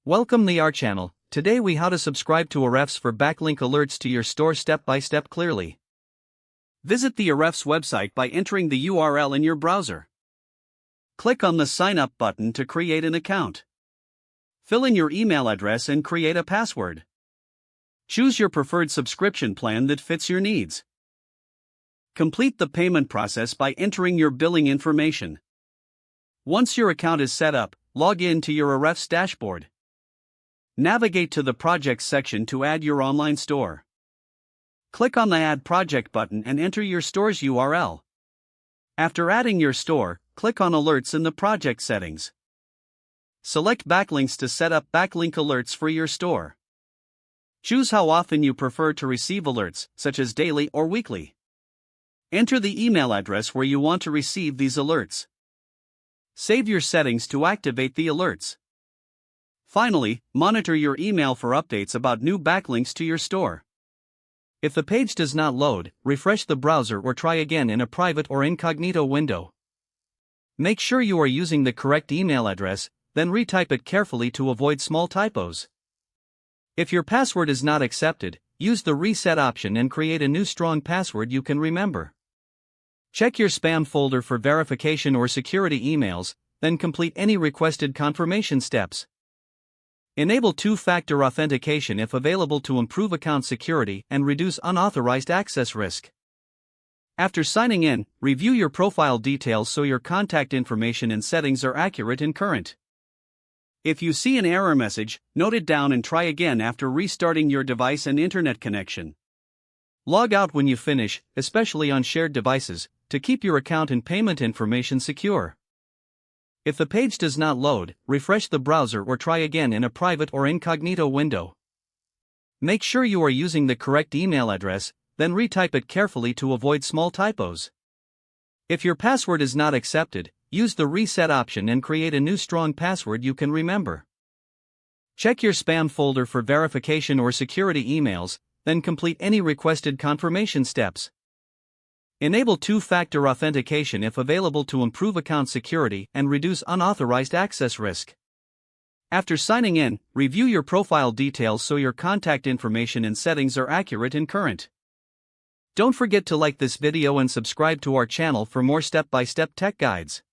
Welcome to our channel. Today we how to subscribe to Ahrefs for backlink alerts to your store step by step clearly. Visit the Ahrefs website by entering the URL in your browser. Click on the Sign Up button to create an account. Fill in your email address and create a password. Choose your preferred subscription plan that fits your needs. Complete the payment process by entering your billing information. Once your account is set up, log in to your Ahrefs dashboard. Navigate to the Projects section to add your online store. Click on the Add Project button and enter your store's URL. After adding your store, click on Alerts in the project settings. Select Backlinks to set up backlink alerts for your store. Choose how often you prefer to receive alerts, such as daily or weekly. Enter the email address where you want to receive these alerts. Save your settings to activate the alerts. Finally, monitor your email for updates about new backlinks to your store. If the page does not load, refresh the browser or try again in a private or incognito window. Make sure you are using the correct email address, then retype it carefully to avoid small typos. If your password is not accepted, use the reset option and create a new strong password you can remember. Check your spam folder for verification or security emails, then complete any requested confirmation steps. Enable two-factor authentication if available to improve account security and reduce unauthorized access risk. After signing in, review your profile details so your contact information and settings are accurate and current. If you see an error message, note it down and try again after restarting your device and internet connection. Log out when you finish, especially on shared devices, to keep your account and payment information secure. If the page does not load, refresh the browser or try again in a private or incognito window. Make sure you are using the correct email address, then retype it carefully to avoid small typos. If your password is not accepted, use the reset option and create a new strong password you can remember. Check your spam folder for verification or security emails, then complete any requested confirmation steps. Enable two-factor authentication if available to improve account security and reduce unauthorized access risk. After signing in, review your profile details so your contact information and settings are accurate and current. Don't forget to like this video and subscribe to our channel for more step-by-step tech guides.